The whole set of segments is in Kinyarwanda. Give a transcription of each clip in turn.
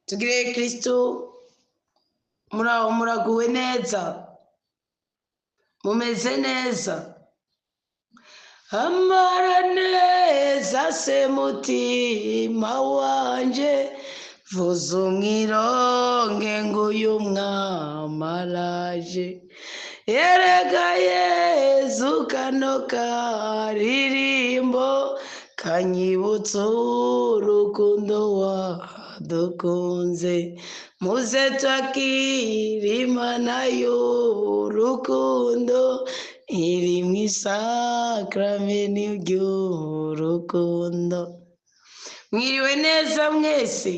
tugire Kristo muraho muraguwe neza mumeze neza amara neza se mutima wanje vuza umwironge nguyu mwamaraje erega Yezu kano karirimbo kanyibutsa urukundo wadukunze muze twakire Imana y'urukundo iri mu isakramenti ry'urukundo. Mwiriwe neza mwese,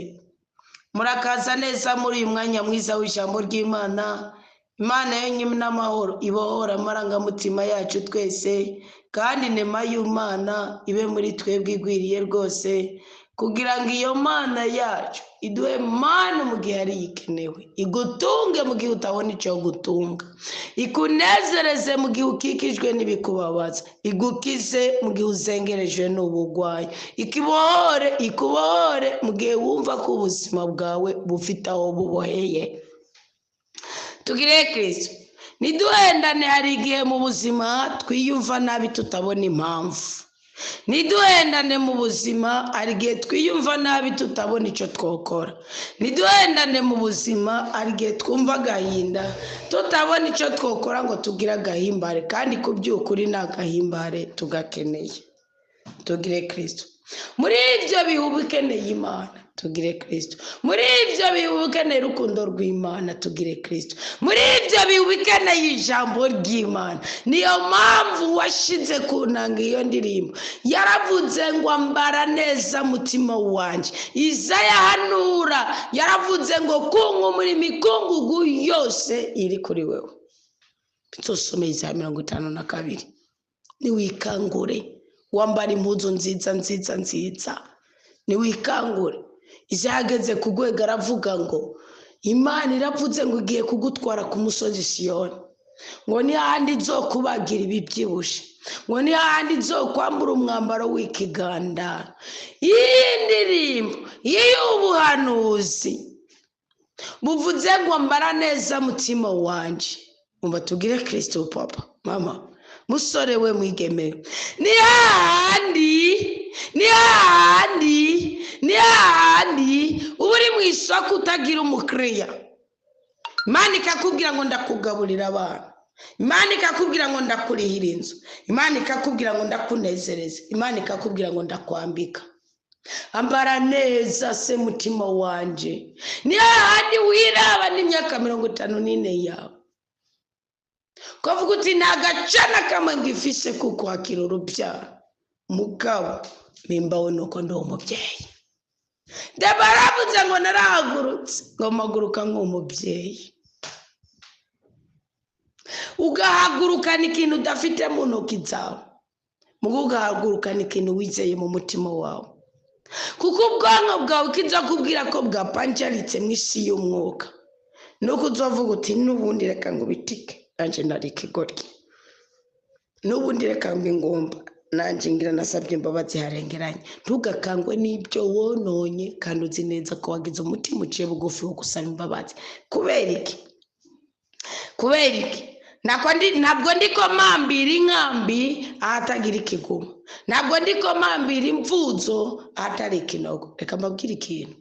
murakaza neza muri uyu mwanya mwiza w'ijambo ry'Imana. Imana yonyine n'amahoro ibohora amarangamutima yacu twese, kandi inema y'Imana ibe muri twebwe igwiriye rwose, kugira ngo iyo Mana yacu iduhe mana mu gihe ari ikenewe, igutunge mu gihe utabona icyo gutunga, ikunezereze mu gihe ukikijwe n'ibikubabaza, igukize mu gihe uzengerejwe n'ubugwayi, ikubohore mu gihe wumva ko ubuzima bwawe bufite aho buboheye. Tugire Kristo, niduhendane. Hari igihe mu buzima twiyumva nabi tutabona impamvu. Niduhendane mu buzima, hari igihe twiyumva nabi tutabona icyo twokora. Niduhendane mu buzima, hari igihe twumva agahinda tutabona icyo twokora ngo tugire agahimbare, kandi ku by'ukuri ni agahimbare tugakeneye. Tugire Kristo, muri ibyo bihe uba ukeneye Imana. Tugire Kristo, muri ibyo bihe uba ukeneye urukundo rw'Imana. Tugire Kristo, muri ibyo bihe uba ukeneye ijambo ry'Imana. Niyo mpamvu washize ku nanga iyo ndirimbo yaravuze ngo ambara neza mutima wanjye. Izaya hanura yaravuze ngo kunkumura imikungugu yose iri kuri wewe. Tusome Izaya 52. Niwikangure wambara impuzu nziza nziza nziza, niwikangure. Izageze ku rwego aravuga ngo Imana iravuze ngo igiye kugutwara ku musozi Siyoni, ngo ni hahandi nzokubagira ibibyibushe, ngo ni hahandi nzokwambura umwambaro w'ikigandaro. Iyi ndirimbo y'ubuhanuzi buvuze ngo mbara neza mutima wanje. Umva tugire Kristo papa, mama, musore we mwigemere. Ni hahandi uba uri mu isoko utagira umukiriya, Imana ikakubwira ngo ndakugaburira abana, Imana ikakubwira ngo ndakurihira inzu, Imana ikakubwira ngo ndakunezereza, Imana ikakubwira ngo ndakwambika. Ambara neza se mutima wanje. Ni hahandi wiraba n'imyaka 54 yawe, ukavuga uti nta gacana kamwe ngifise kuko hakira urubyaro. Mugabo mimbawe nuko ndi umubyeyi. Ndabaravuze ngo narahagurutse, ngo mpaguruka nk'umubyeyi. Ugahagurukana ikintu udafite mu ntoki zawe, mugo ugahagurukana ikintu wizeye mu mutima wawe, kuko ubwonko bwawe kiza kubwira ko bwapanjaritse mu isi y'umwuka, nuko uzovuga uti n'ubundi reka ngo bitike nanje nari ikigoryi, n'ubundi reka ngo ingomba nanje ngira nasabye imbabazi harengeranye. Ntugakangwe n'ibyo wononye, kandi uzi neza ko wagize umutima uciye bugufi wo gusaba imbabazi. Kubera iki? Ntabwo ndiko mambira inkambi ahatagira ikiguma, ntabwo ndiko mambira imvuzo ahatari ikinogo. Reka mbabwire ikintu.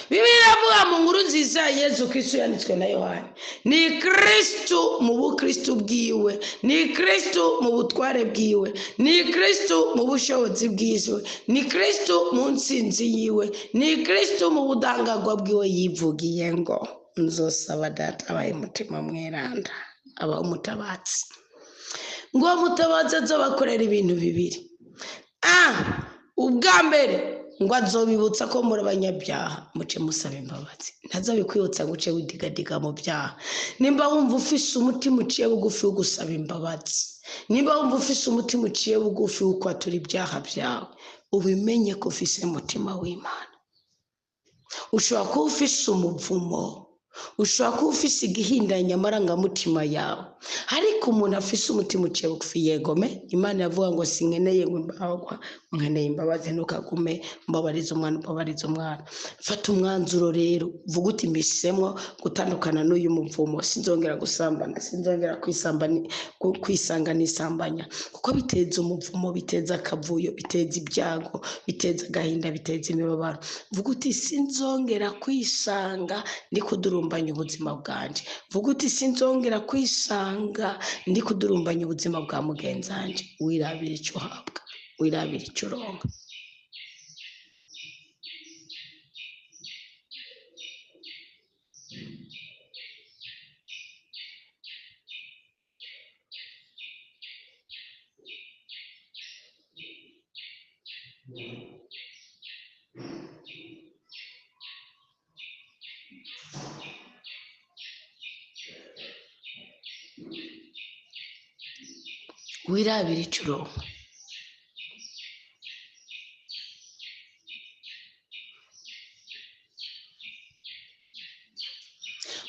Bibiliya iravuga mu nkuru nziza Yezu Kristo yanditswe na Yohani. Ni Kristo mu bukristo bwiwe, ni Kristo mu butware bwiwe, ni Kristo mu bushobozi bwiwe, ni Kristo mu ntsinzi yiwe, ni Kristo mu budangarwa bwiwe yivugiye ngo nzosaba Data abaye umutima mweranda, abaho umutabazi, ngo mutabazi azobakorera ibintu bibiri. Ubwa mbere ngo azobibutsa ko muri abanyabyaha muce musaba imbabazi. Ntazobikwibutsa ngo uce widigadiga mu byaha. Nimba wumva ufise umutima uciye bugufi wo gusaba imbabazi, nimba wumva ufise umutima uciye bugufi wo kwatura ibyaha byawe, ubimenye ko ufise umutima w'Imana. Ushobora kuba ufise umuvumo, ushobora kuba ufise igihindanya amarangamutima yawe, ariko umuntu afise umutima uciye bugufi yegome. Imana yavuga ngo sinkeneye ngo imbagwa, nkeneye imbabazi, ntukagume mbabariza umwana. Fata umwanzuro rero, vuga uti mbisemwo gutandukana n'uyu muvumo, sinzongera gusambana, sinzongera kwisanga nisambanya, kuko biteza umuvumo, biteza akavuyo, biteza ibyago, biteza agahinda, biteza imibabaro. Vuga uti sinzongera kwisanga ndi kudurumbanya ubuzima bwanje. Vuga uti sinzongera kwisanga ndi kudurumbanya ubuzima bwa mugenzi wanje. Wirabira icyo uhabwa, wirabira icyo uronka. Wirabira icyo uronka.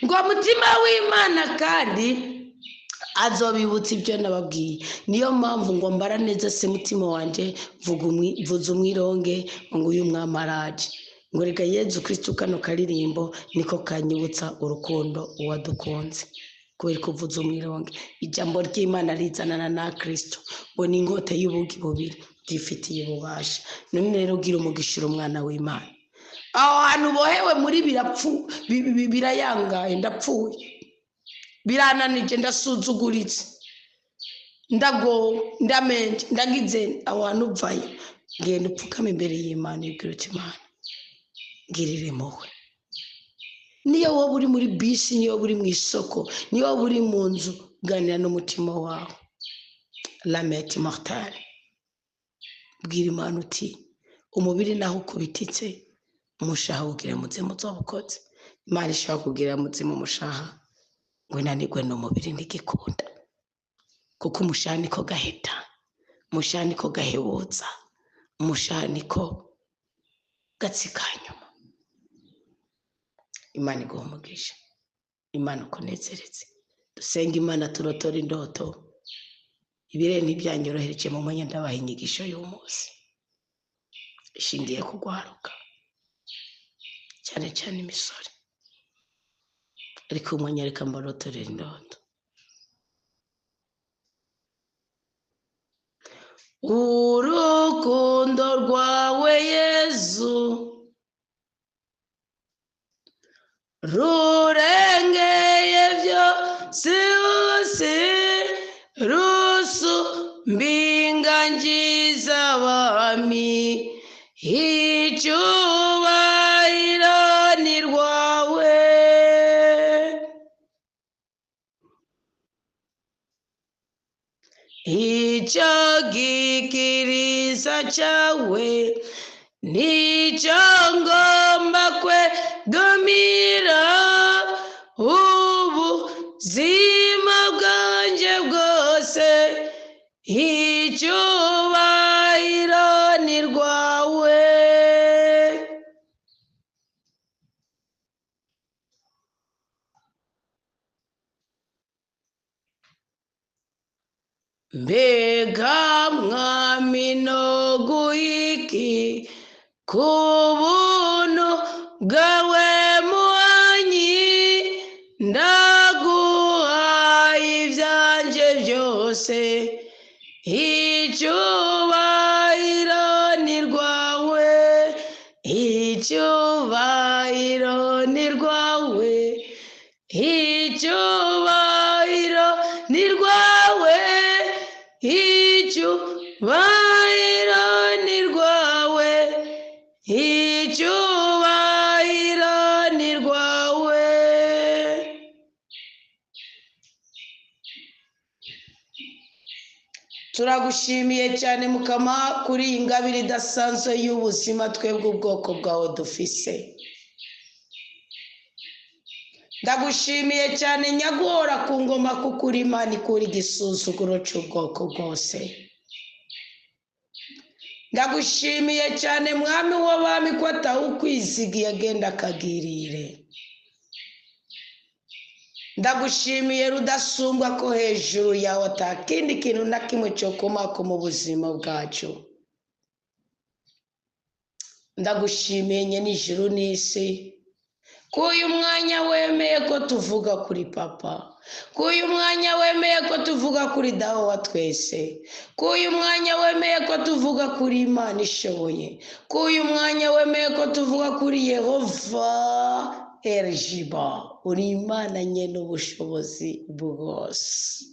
ngo mutima w'Imana kandi azobibutsa ibyo nababwiye. Niyo mpamvu ngo mbara neza se mutima wanje, vuza umwironge ngo uyu mwami araje. Ngo reka Yezu Kristo kano karirimbo niko kanyibutsa urukundo uwadukunze. Kubera kuvuza umwironge, ijambo ry'Imana rizanana na Kristo, ngo ni inkota y'ubugi bubiri ryifitiye ububasha. None rero gira umugishira umwana w'Imana. Aho hantu bohewe muri birayangaye, ndapfuye, birananije, ndasuzuguritse, ndamenje, ndagize, aho hantu uvayo, genda upfukame imbere y'Imana, ubwire uti Imana ngirire impuhwe. Niyo wowe uri muri bisi, niyo wowe uri mu isoko, niyo wowe uri mu nzu, ganira n'umutima wawe. Lamete mortale, bwira Imana uti umubiri naho ukubititse, umushaha ugira muzimu uzobukoze. Imana ishaka kugira muzimu umushaha, ngo nanigwe n'umubiri ntigikunda, kuko umushaha niko gaheta, umushaha niko gahebutsa, umushaha niko gatsikanyuma. Imana iguha umugisha, Imana ukunezeretse. Dusenga Imana turotora indoto, ibire ntibyanyorohereje mu mwanya ndabaha inyigisho y'umunsi ishingiye ku guharuka, cyane cyane imisore, ariko umwanya reka mbarotorera indoto. Urukundo rwawe Yezu rurengeye byose, rusumba inganji z'abami, icyubahiro ni rwawe. Icyo gikiriza cyawe nicyo ngomba kwegumira, ubuzima bwanjye bwose, icyubahiro ni rwawe. Mbega mwami no guhiki ku buntu bwawe muhanyi, ndaguhaye ibyanjye byose, icyubahiro ni rwawe, icyubahiro ni rwawe, icyubahiro ni rwawe, icyubahiro ni rwawe, icyubahiro ni rwawe. Turagushimiye cyane Mukama kuri iyi ngabire idasanzwe y'ubuzima twebwe ubwoko bwawe dufise. Ndagushimiye cyane nyagora ku ngoma, kuko uri Imana ikura igisuzuguro cy'ubwoko bwose. Ndagushimiye cyane mwami w'abami ko atawukwizigiye agenda akagirire. ndagushimiye rudasumbwa ko hejuru yawe atakindi kintu na kimwe cyo komako mu buzima bwacu. Ndagushimiye nye n'ijuru n'isi ko uyu mwanya wemeye ko tuvuga kuri papa, ko uyu mwanya wemeye ko tuvuga kuri dawe wa twese, ko uyu mwanya wemeye ko tuvuga kuri Imana ishoboye, ko uyu mwanya wemeye ko tuvuga kuri Yehova Ejiba, uri Imana nyene ubushobozi bwose.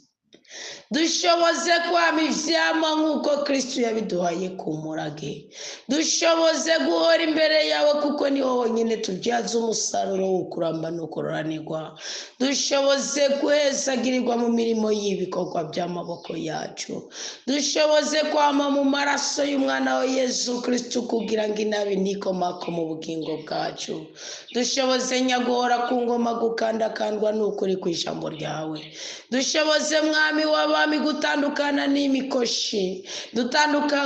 Dushoboze kwama ivyama nk'uko Kristo yabiduhaye ku murage. Dushoboze guhora imbere yawe kuko niho honyine tubyaza umusaruro wo kuramba no kororanirwa. Dushoboze guhezagirirwa mu mirimo y'ibikorwa by'amaboko yacu. Dushoboze kwama mu maraso y'umwana wa Yesu Kristo kugira ngo inabi ntikomako mu bugingo bwacu. Dushoboze nyaguhora ku ngoma gukandakandwa n'ukuri kw'ijambo ryawe. Dushoboze mwami w'abami gutandukana n'imikoshi,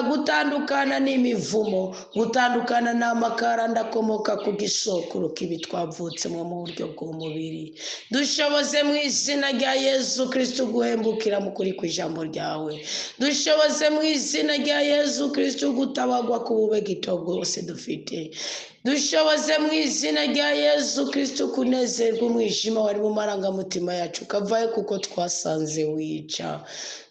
gutandukana n'imivumo, gutandukana n'amakara ndakomoka ku gisokuru kibi twavutsemo mu buryo bw'umubiri. Dushoboze mu izina rya Yesu Kristo guhembukira mu kuri kw'ijambo ryawe. Dushoboze mu izina rya Yesu Kristo gutabagwa ku bube gito bwose dufite. Dushoboze mu izina rya Yesu Kristo kunezerwa umwijima wari mu marangamutima yacu kavaye kuko twasanze wica.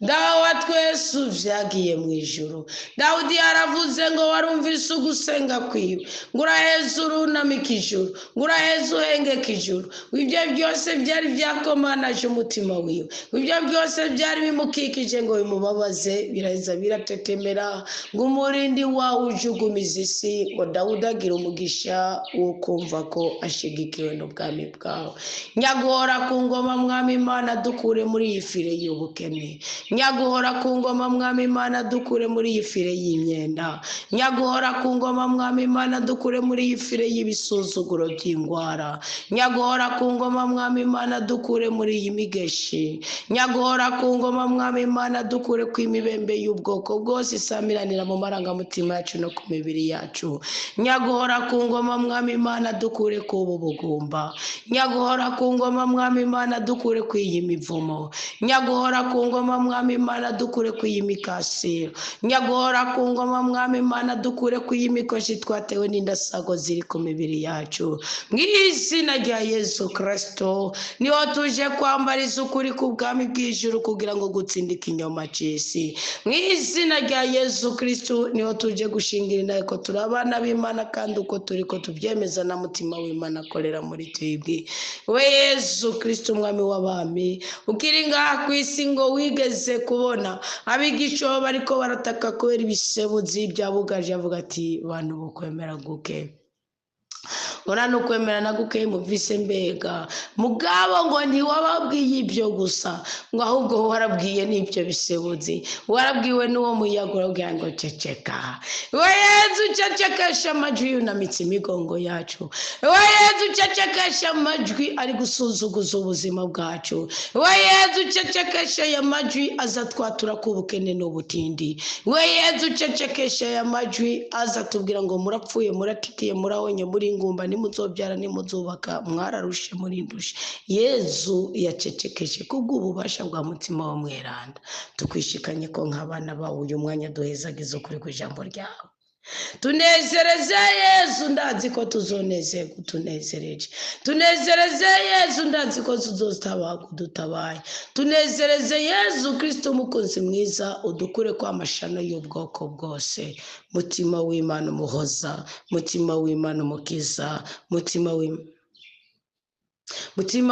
Dawa twese uvyagiye mu ijuru. Dawudi yaravuze ngo warumvise ugusenga kwiwe, ngo uraheza urunamika ijuru, ngo uraheza uhengeka ijuru. Ibyo byose byari byakomanaje umutima wiwe, ibyo byose byari bimukikije ngo bimubabaze, biraheza biratetemera, ngo umurindi wawe ujugumiza isi, ngo Dawudi agira umugisha wo kumva ko ashigikiwe n'ubwami bwawe. Nyaguhora ku ngoma mwami Imana dukure muri iyi fire y'ubukene. Nyaguhora ku ngoma mwami Imana dukure muri iyi fire y'imyenda. Nyaguhora ku ngoma mwami Imana dukure muri iyi fire y'ibisuzuguro by'ingwara. Nyaguhora ku ngoma mwami Imana dukure muri iyi migeshi. Nyaguhora ku ngoma mwami Imana dukure ku imibembe y'ubwoko bwose isamiranira mu marangamutima yacu no ku mibiri yacu. Nyaguhora ku ngoma mwami Imana dukure ku ubu bugumba. Nyaguhora ku ngoma mwami Imana dukure ku iyi mivumo. Nyaguhora ku ngoma mwami Imana dukure ku iyi mikasiro. Nyaguhora ku ngoma mwami Imana dukure ku iyi mikoshi twatewe n'indasago ziri ku mibiri yacu. Mu izina rya Yesu Kristo niho tuje kwambariza ukuri ku bwami bw'ijuru kugira ngo gutsindika inyoma c'isi. Mu izina rya Yesu Kristo niho tuje gushingira inaye ko turi abana b'Imana kandi uko turi ko tubyemeza na mutima w'Imana akorera muri twebwe. We Yesu Kristo umwami w'abami, ukiri ngaha ku isi ngo wigeze kubona abigico bariko barataka kubera ibisebuzi byabugaje, avuga ati bantu bokwemera guke. Urano kwemera naguke muvise mbega mugabo ngo ntiwababwiye ibyo gusa, ngo ahubwo warabwiye n'ibyo bisebuzi, warabwiwe n'uwo muyagura kugira ngo ceceka. We Yesu cecekesha amajwi yunamitse imigongo yacu. We Yesu cecekesha amajwi ari gusuzuguza ubuzima bwacu. We Yesu cecekesha ya majwi aza twatura ku bukene n'ubutindi. We Yesu cecekesha ya majwi aza tubwira ngo murapfuye, muratikiye, murahonye, muri ingumba, nimuzobyara, nimuzubaka, mwararushe, murindushe. Yesu yacecekeshe kubw'ububasha bwa mutima wa mweranda. Tukwishikanye ko nk'abana bawe uyu mwanya duhezagiza ukuri kw'ijambo ryawe. Tunezereze Yesu, ndazi ko tuzonezerwa utunezereje. Tunezereze Yesu, ndazi ko tuzotabaga udutabaye. Tunezereze Yesu Kristo umukunzi mwiza, udukure kwa amashano y'ubwoko bwose. Mutima w'Imana umuhoza, mutima w'Imana umukiza, mutima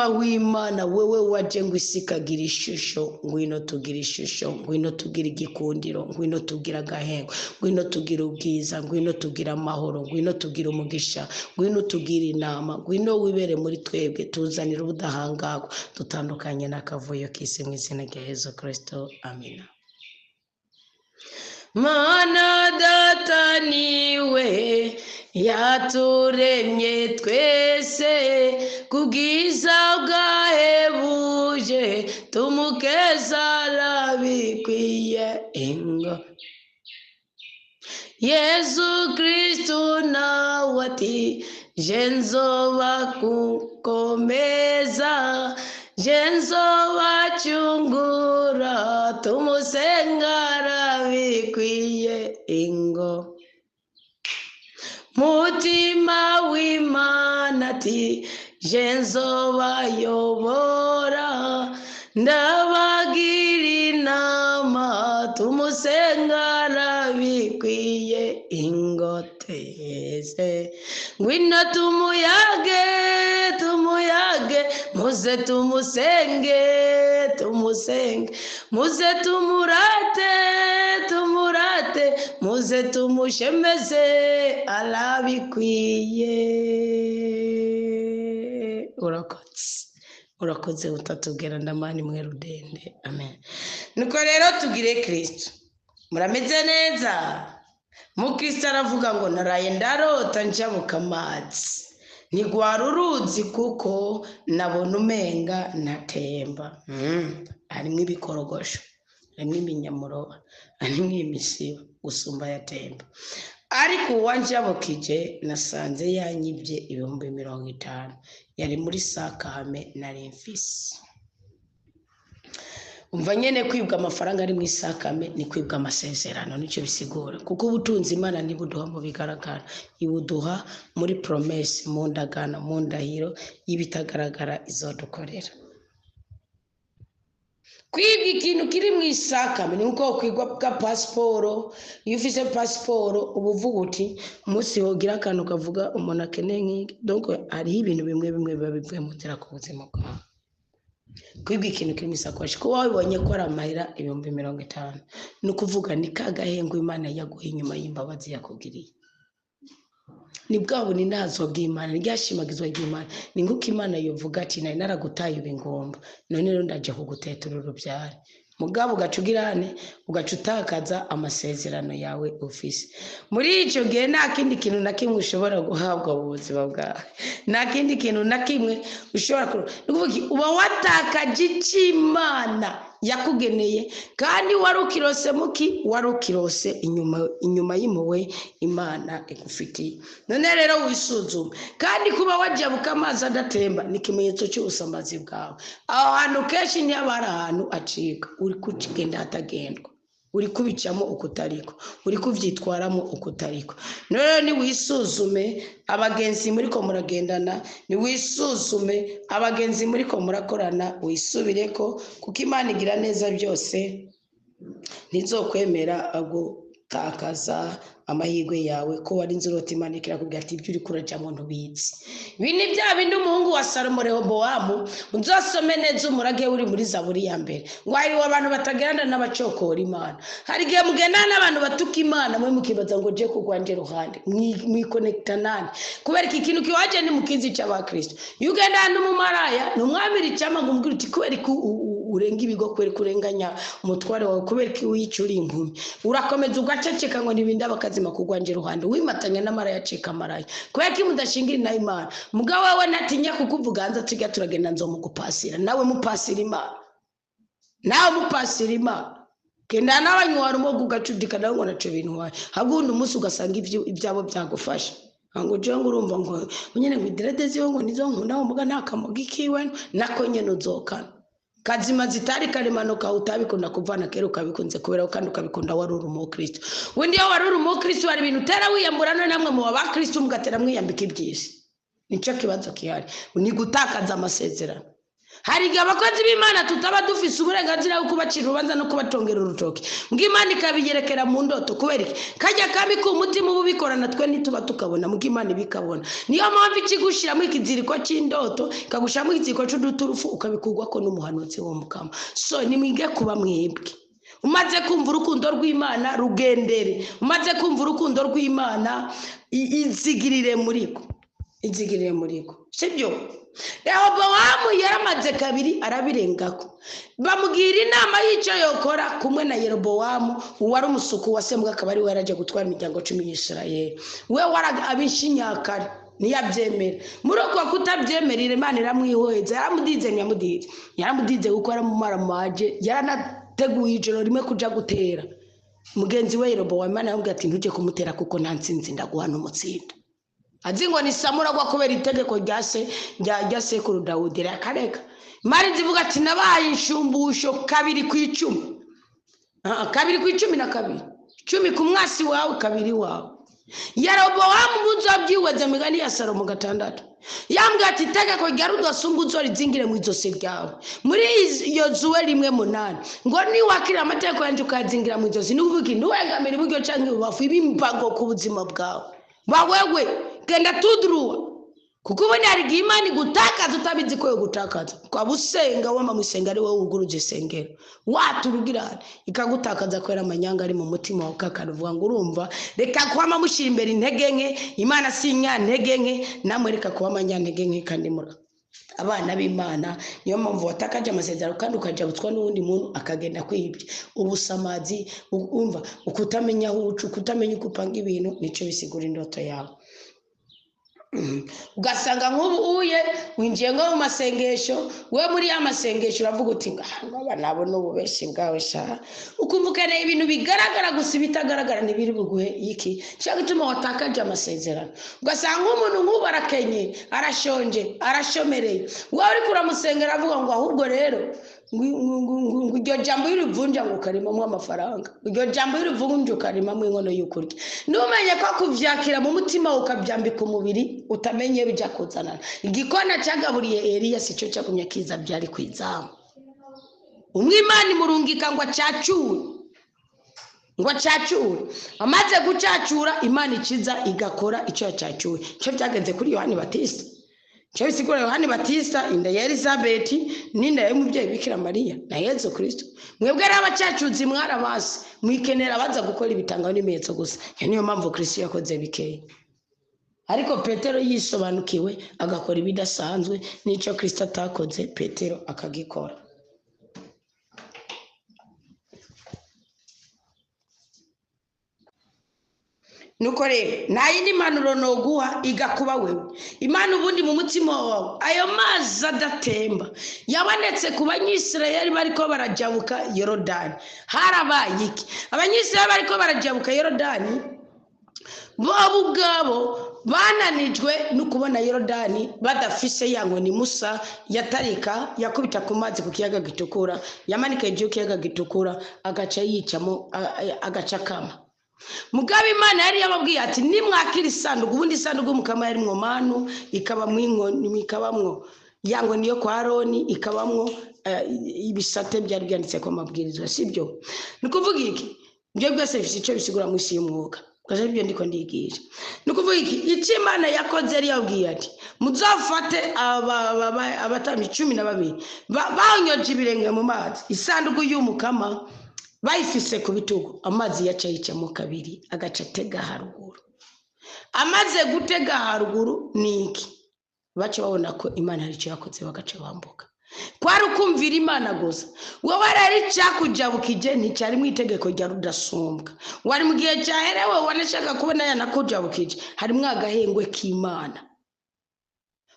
w'Imana wewe waje ngo isi ikagira ishusho, ngwino tugira ishusho, ngwino tugira igikundiro, ngwino tugira agahengo, ngwino tugira ubwiza, ngwino tugira amahoro, ngwino tugira umugisha, ngwino tugira inama, ngwino wibere muri twebwe, tuzanira ubudahangagwa, dutandukanye n'akavuyo k'isi mu izina rya Yesu Kristo, amina. Mana data niwe yaturemye twese kubwiza bwahebuje, tumukeza arabikwiye ingo. Yesu Kristo nawe ati je nzoba kukomeza, jenzo bacungura tumusengara bikwiye ingo mutima w'Imana ati jenzo bayobora ndabagira inama tumusengara bikwiye ingoteze ngwino tumuyage muze tumusenge muze tumurate muze tumushemeze arabikwiye. urakoze utatubwira ndamani mwe rudende. Amen. Nuko rero tugire Kristo. Murameze neza? Mukristo aravuga ngo naraye ndarota njabuka amazi ntigwara uruzi kuko nabona umenga natemba. Harimo ibikorogosho, harimo ibinyamuroba, harimo imisiba gusumba yatemba. Ariko uwanjabukije nasanze yanyibye 50,000 yari muri Sakame nari mfise. Umva nyene kwibwa amafaranga ari mu Sakame ni kwibwa amasezerano, nicyo bisigura. Kuko ubutunzi Imana nibuduha mu bigaragara, ibuduha muri promesse, mu ndagano, mu ndahiro y'ibitagaragara izodukorera. Kwibwa ikintu kiri mu Sakame ni uko kwigwa bwa pasiporo. Iyo ufise pasiporo ubuvuga uti umunsi wogira akantu kavuga umuntu akeneye nk'iki. Donc hariho ibintu bimwe biba bivuye mu nzira ku buzima bwawe. Kwibwa ikintu kiri mu isakoshi ko wabibonye ko ari amahera 50,000 ni ukuvuga ni kagahengo Imana yaguha inyuma y'imbabazi yakugiriye. Ni bwabo ni nazo bw'Imana ryashimagizwa ry'Imana. Ni nguko Imana yovuga ati nari naragutaye ibingomba none rero ndaje kugutetura urubyare. Mugabo ugacugirane ugacutakaza amasezerano yawe ufise. Muri ico gihe nta kindi kintu na kimwe ushobora guhabwa mu buzima bwawe. Nta kindi kintu na kimwe ushobora uba watakaje ic'Imana yakugeneye kandi warukirose muki warukirose inyuma y'impuhwe Imana igufitiye. None rero wisuzume kandi kuba wajabuka amazi adatemba ni ikimenyetso cy'ubusamazi bwawe. Aho hantu kenshi ni abari ahantu acika uri kugenda hatagendwa, uri kubicamo ukutariko, uri kuvyitwaramo ukutariko. None ni wisuzume abagenzi muri ko muragendana, ni wisuzume abagenzi muri ko murakorana, wisubireko kuko Imana igira neza byose ntizokwemera gutakaza amahirwe yawe ko wari nzurota Imana ikakubwira ati ibyo uri kurajamo ntubizi. Ibi ni bya bindi umuhungu wa Salomo Rehobowamu uzasome neza umurage uri muri Zaburi ya mbere ngo hariho abantu batagerana n'abacokora Imana. Hari igihe mugendana n'abantu batuka Imana mwe mukibaza ngo je kugwanje ruhande mwikonekta nani kubera iki kintu kiwaje ni mukizi cy'abakristo. Ugenda n'umumaraya n'umwamiri cyama ngumbwira uti kubera iki urenga ibigo kubera kurenganya umutware wawe kubera iki wicuri inkumi urakomeza ugaceceka ngo nibinda bakazima kugwanje ruhande wimatanya n'amara yacika maraya kubera iki mudashingira na Imana. Mugabo wewe natinya kukuvuga hanze tuga turagenda nzomugupasira nawe mupasira Imana kenda n'abanywara mo gugacudika nawe ngo naco bintu wawe hagundi umunsi ugasanga ibyabo byagufasha ngo je ngo urumva ngo nyene ngwidiredezi ngo nizo nkunda umuga ntakamogi kiwe nako nyene uzokana kazima zitari karemano ka utabikunda kuvana kero kabikunze kubera kandi ukabikunda wari uri mu Kristo. Windi yo wari uri mu Kristo hari ibintu tera wiyambura no namwe mu ba Kristo mugatera mwiyambika ibyisi. Nico kibazo kihari ni gutakaza amasezerano. Hari abakozi b'Imana tutaba dufise uburenganzira bwo kubacira urubanza no kubatongera urutoki. Ngimana ikabiyerekera mu ndoto kubera kajya kabi ku mutima ububikorana twe nituba tukabona mugimana bikabona. Niyo mpamvu ikigushiramo ikiziriko c'indoto kagushiramo ikiziriko c'uduturufu ukabikugwa ko n'umuhanuzi wo mukama. So nimwige kuba mwebwe. Umaze kumva urukundo rw'Imana rugendere. Umaze kumva urukundo rw'Imana izigirire muriko. Sibyo? Rehobowamu yaramaze kabiri arabirengako. Bamugira inama y'icyo yokora kumwe na Yerobowamu wari umusuku wasembwa akabari waraje gutwara imiryango 10 y'Isirayeli. We waraga abishinyakare niyabyemera. Muri uko kutabyemerera Imana iramwihweza yaramudize gukora mu maramaje yaranateguye ijoro rimwe kuja gutera. Mugenzi we Yerobowamu Imana yamubwiye ati ntuje kumutera kuko nta nsinzi ndaguhana umutsinda. Azingo ni samura kwa kubera itegeko rya sekuru Dawudi rakareka imari zivuga ati nabaye inshumbusho 2 ku 10. 2 ku 12, 10 ku mwasi wawe 2 wawe. Yerobowamu muzabyiweze migani ya Salomo 6. Yambwiye ati itegeko rya rudasumba uzorizingire mu izose ryawe. Muri Yozuwe 1:8 ngo niwakira amategeko yanjye ukazingira mu izose, ni kuvuga ntuwegamire iburyo canke ibubafu, ibimbago ku buzima bwawe. Bawewe genda tudruwa, kuko ubone hari Imana igutakaza utabizi ko yo gutakaza. Kwaba usenga wama musenga ari wowe uguruje isengero, waturugirana ikagutakaza kwera amanyanga ari mu mutima wawe, kakavuga ngo urumva reka kwama mushira imbere intege nke, Imana si nyantege nke, namwe reka kuba amanyantege nke kandi mura abana b'Imana. Niyo mpamvu watakaje amasezerano kandi ukaja butswa n'undi muntu akagenda kwibye. Ubusamazi, umva ukutamenya aho uca, ukutamenya uko upanga ibintu, nico bisigura indoto yawe. Ugasanga nk'ubu uye winjiye ngo mu masengesho, we muri ya masengesho uravuga uti ngaba nabo n'ububeshi bwawe sha, ukumvukana ibintu bigaragara gusa bitagaragara ntibiri buguhe iki cyangwa gituma watakaje amasezerano. Ugasanga umuntu nk'ubu arakenye, arashonje, arashomereye, wowe uri kuramusengera avuga ngo ahubwo rero iryo jambo y'uruvunja ngo ukarimamo amafaranga, iryo jambo y'uruvunja ukarimamo inkono y'ukurya. Numenye ko kuvyakira mu mutima ukabyambika umubiri utamenye bija kuzanana. Igikona cyagaburiye Eliya sico cyakumye kiza byari kwizamu. Umwimana murungika ngo acacure, amaze gucacura Imana ikiza igakora icyo yacacuye. Cyo byagenze kuri Yohani Batista. Cyo bisigura Yohani Batista inda ya Elizabeth n'inda y'umubyeyi Bikira Mariya na Yesu Kristo. Mwebwe ari abacacuzi mwarabasi, mwikenera baza gukora ibitanga n'imetso gusa. Niyo mpamvu Kristo yakoze bikeye. Ariko Petero yisobanukiwe agakora ibidasanzwe, n'icyo Kristo atakoze Petero akagikora. Nuko rero nta yindi mpanuro noguha igakuba wewe. Imana ubundi mu mutima wawe ayo mazi adatemba yabonetse ku Banyisirayeli bariko barajabuka Yorodani. Harabaye iki? Abanyisirayeli bariko barajabuka Yorodani bo ubwabo bananijwe no kubona Yorodani badafise yango ni Musa yatarika yakubita ku mazi ku kiyaga gitukura, yamanika igihe kiyaga gitukura agaca yicamo agaca kama. Mugabe Imana yari yababwiye ati nimwakira isanduku, ubundi isanduku mukama yari mwo manu, ikaba ikabamwo yango niyo kwa Aroni, ikabamwo ibisate byari byanditse ko mabwirizwa, sibyo? Nikuvuga iki? Byo byose bifite icyo bisigura mu isi y'umwuka. Kaje byo ndiko ndigisha. Nikuvuga iki? Icyo Imana yakoze yari yabwiye ati muzafate abatami 12 banyoje ibirenge mu mazi, isanduku y'umukama bayifise ku bitugu, amazi yacayicamo 2 agaca tega haruguru. Amaze gutega haruguru niki bace babona ko Imana hari icyo yakoze, bagaca bambuka. Kwari ukumvira Imana gusa. Wowe rari cyakujabukije nticyari mu itegeko rya rudasumbwa. Wari mu gihe cyaherewe wanashaka kubona yanakujabukije, hari mwagahengwe k'Imana.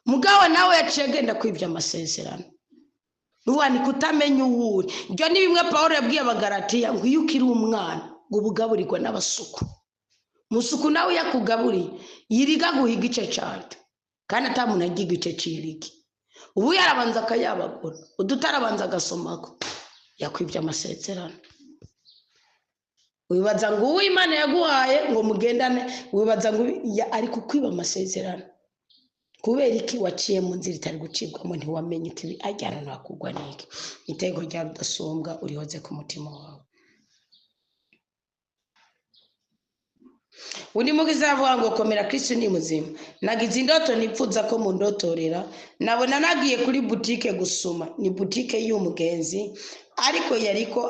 Mugawe nawe yacegenda kwivya amasezerano. Nuwani kutamenya uwuri. Ibyo ni bimwe Paulo yabwiye Abagalatiya ngo iyo ukiri umwana ngo ubugaburirwa n'abasuku. Musuku nawe yakugaburi yiriga guhiga ice cyane. Kandi atamuntu agiga ice ciriki. Ubu yarabanza akayabagura, udutarabanza agasomako yakwivya amasezerano. Wibaza ngo uwo Imana yaguhaye ngo mugendane, wibaza ngo ari kukwiba amasezerano. Kubera iki waciye mu nzira itari gucibwamo ntiwamenye uti ajyana nakugwa niki. Itego rya rudasumbwa urihoze ku mutima wawe. Undi mugize avuga ngo komera Kristo ni muzima. Nagize indoto nipfuza ko mundotorera, nabona nagiye kuri boutique gusuma, ni boutique y'umugenzi ariko yariko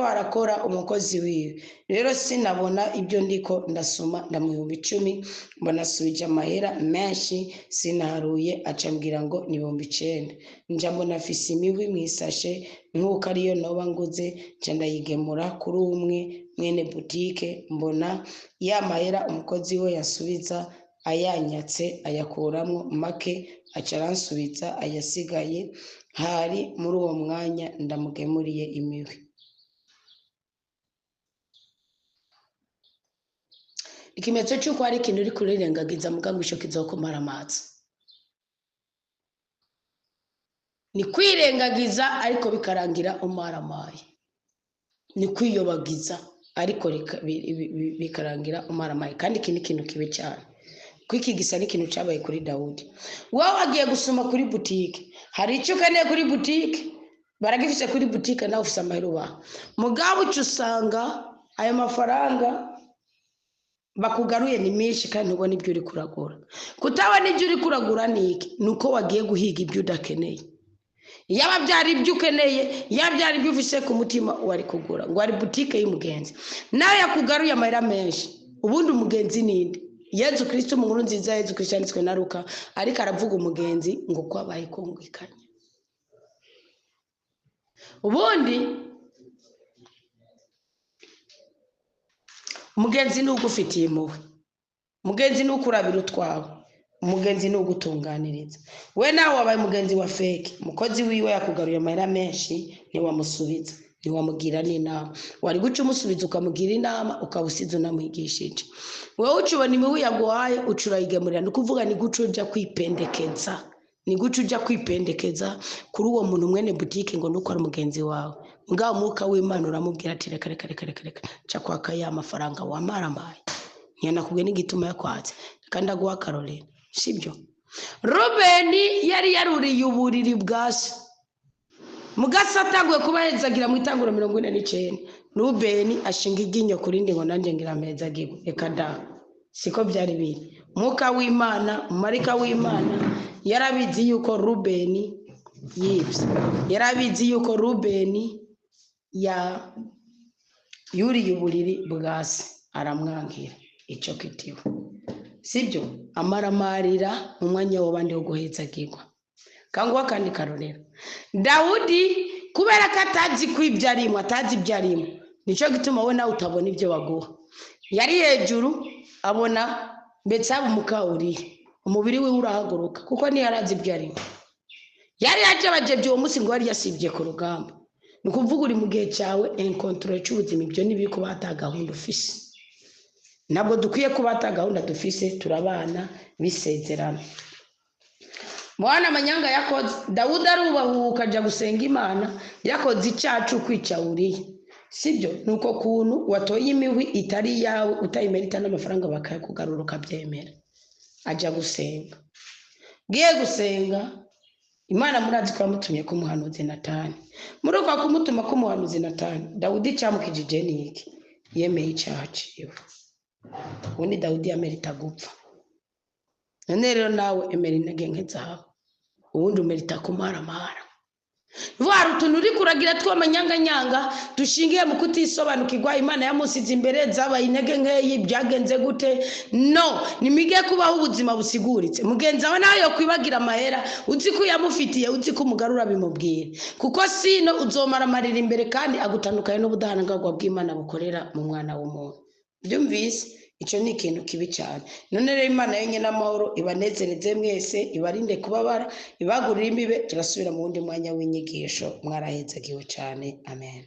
arakora umukozi wiwe. Rero sinabona ibyo ndiko ndasoma, ndamuhumbi 10 mbona subije amahera menshi, sinaruye acambwira ngo ni 9,000. Nja mbona afise imihwi mwisashe nkuko ariyo noba nguze, nca ndayigemura kuri umwe mwene boutique, mbona ya mahera umukozi we yasubiza ayanyatse ayakuramwo make acaransubiza ayasigaye. Hari muri uwo mwanya ndamugemuriye imihwi. Ikimenyetso cy'uko ari ikintu uri kurirengagiza muganga isho kizokumara amazi. ni kwirengagiza ariko bikarangira umaramaye, ni kwiyobagiza ariko bikarangira umaramaye. Kandi iki ni ikintu kibi cyane, kwiki gisa n'ikintu cyabaye kuri Dawudi. Wowe agiye gusoma kuri butike, hari icyo ukeneye kuri butike, baragifise kuri butike, nawe ufise amahera ubaha. Mugabo uca usanga ayo mafaranga bakugaruye ni menshi kandi ntubona ibyo uri kuragura. Kutabona ibyo uri kuragura ni iki? Nuko wagiye guhiga ibyo udakeneye. Yaba byari ibyo ukeneye, yaba byari ibyo ufise ku mutima wari kugura, ngo ari butike y'umugenzi, nawe yakugaruye amahera menshi. Ubundi umugenzi ninde? Yesu Kristo mu nkuru nziza Yesu Kristo yanditswe na Luka, ariko aravuga umugenzi ngo kwabaye kungikanye. Ubundi umugenzi ni ugufitiye impuhwe, umugenzi ni ukurabira utwawe, umugenzi ni ugutunganiriza. We nawe wabaye umugenzi wa fake, umukozi wiwe yakugaruye amahera menshi, ntiwamusubiza, ntiwamugira n'inama. Wari guca umusubiza ukamugira inama, ukabusiza unamwigishije. Wowe ucubona imihu yaguhaye ucurayigemurira, ni ukuvuga ni guca uja kwipendekeza, ni guca uja kwipendekeza kuri uwo muntu mwene butike ngo nuko ari umugenzi wawe. Ngaho umwuka w'Imana uramubwira ati reka ca kwaka ya mafaranga wamaramaye, ntiyanakubwiye n'igituma yakwatse. Kandi aguha akarorero, sibyo? Rubeni yari yaruriye uburiri bwa se, mugasa ataguye kubahezagira mu itanguro 49. Rubeni ashinga iryinyo kuri ndi ngo nanjye ngira amehezagirwe. Reka da, siko byari biri. Mwuka w'Imana, marika w'Imana yarabizi yuko Rubeni yibye, yarabizi yuko Rubeni yuriye uburiri bwa se, aramwangira icyo kitiwe, sibyo? Amaramarira mu mwanya w'abandi wo guhezagirwa. Kanguha kandi karorero, Dawudi kubera ko atazi kwibyo arimo, atazi ibyo arimo, nicyo gituma we nawe utabona ibyo baguha. Yari hejuru abona Betsabe umukawuriye, umubiri we urahaguruka kuko ntiyarazi ibyo arimo. Yari yajebye uwo munsi ngo yari yasibye ku rugamba. Ni ukuvuga uri mu gihe cyawe encontrole cy'ubuzima, ibyo nibi ko bata gahunda ufise. Ntabwo dukwiye kuba ata gahunda dufise, turabana bisezerana. Mwana amanyanga yakoze, Dawudi arubahuka aja gusenga Imana, yakoze icyacu kwica Uriya, sibyo? Nuko kuntu watoye imihwi itari yawe utayimerita n'amafaranga bakayakugarura ukabyemera, aja gusenga. Giye gusenga, Imana murazi ko yamutumye ku muhanuzi Natani. Muri uko kumutuma ku muhanuzi Natani, Dawudi cyamukijije niki? Yemeye icyaha ciwe. Ubundi Dawudi yamerita gupfa. None rero nawe emera intege nke zawe, ubundi umerita kumaramara. Vuba utuntu uri kuragira tw'amanyanganyanga dushingiye mu kutisobanukirwa Imana yamusize imbere, zabaye intege nkeyi, byagenze gute? No, nimige kubaho ubuzima busiguritse. Mugenzi wawe nawe yo kwibagira amahera, uzi ko yamufitiye, uzi ko umugarura bimubwira, kuko sino uzomaramarira imbere kandi agutandukanye n'ubudahangarwa bw'Imana bukorera mu mwana w'umuntu. Byumvise? Icyo ni ikintu kibi cyane. None rero Imana yenye n'amahoro ibanezereze mwese, ibarinde kubabara, ibagurira imbibe. Turasubira mu wundi mwanya w'inyigisho. Mwarahezagiwe cyane. Amen.